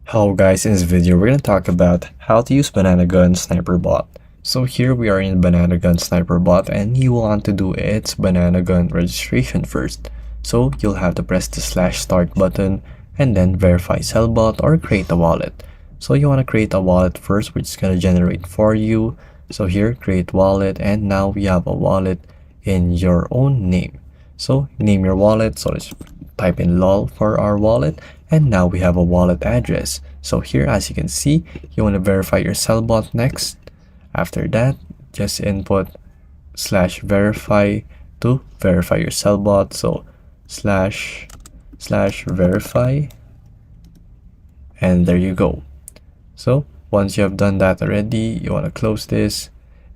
Hello guys, in this video we're going to talk about how to use Banana Gun Sniper Bot. So here we are in Banana Gun Sniper Bot and you want to do its Banana Gun registration first. So you'll have to press the /start button and then verify sell bot or create a wallet. So you want to create a wallet first, which is going to generate for you. So here, create wallet, and now we have a wallet in your own name. So name your wallet, so let's type in lol for our wallet, and now we have a wallet address. So here, as you can see, you want to verify your sell bot next. After that, just input /verify to verify your sell bot. So /verify, and there you go. So once you have done that already, you want to close this,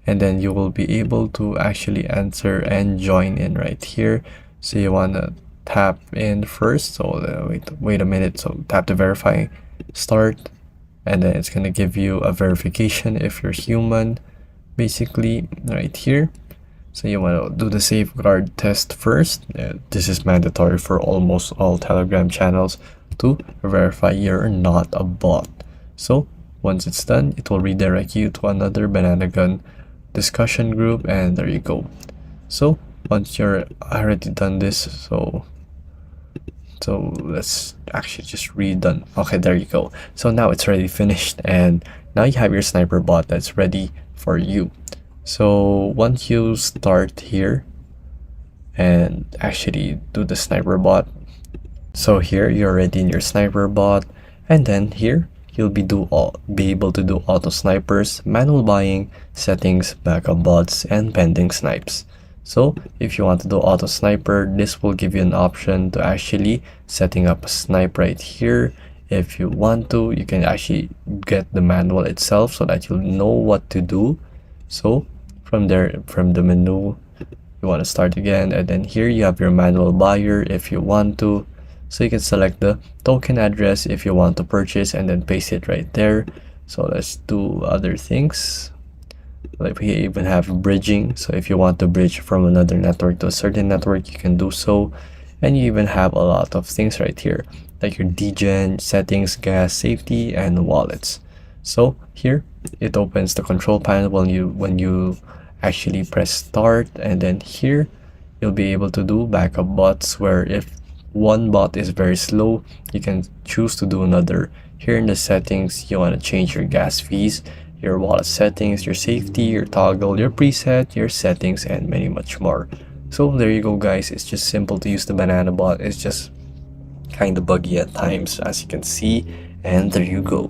and then you will be able to actually enter and join in right here. So you want to tap in first. So wait a minute. So tap to verify start, and then it's going to give you a verification if you're human, basically right here. So you want to do the safeguard test first. This is mandatory for almost all Telegram channels to verify you're not a bot. So once it's done, it will redirect you to another Banana Gun discussion group, and there you go. So once you're already done this, so let's actually just redone. Okay, there you go. So now it's already finished, and now you have your sniper bot that's ready for you. So once you start here and actually do the sniper bot, so here you're already in your sniper bot, and then here you'll be able to do auto snipers, manual buying, settings, backup bots, and pending snipes. So if you want to do auto sniper, this will give you an option to actually setting up a snipe right here. If you want to, you can actually get the manual itself so that you'll know what to do. So from there, from the menu, you want to start again, and then here you have your manual buyer if you want to. So you can select the token address if you want to purchase and then paste it right there. So let's do other things. Like we even have bridging. So if you want to bridge from another network to a certain network, you can do so. And you even have a lot of things right here, like your degen, settings, gas, safety, and wallets. So here it opens the control panel when you actually press start, and then here you'll be able to do backup bots, where if one bot is very slow, you can choose to do another. Here in the settings, you want to change your gas fees, your wallet settings, your safety, your toggle, your preset, your settings, and many much more. So there you go guys, it's just simple to use the Banana Bot. It's just kind of buggy at times, as you can see, and there you go.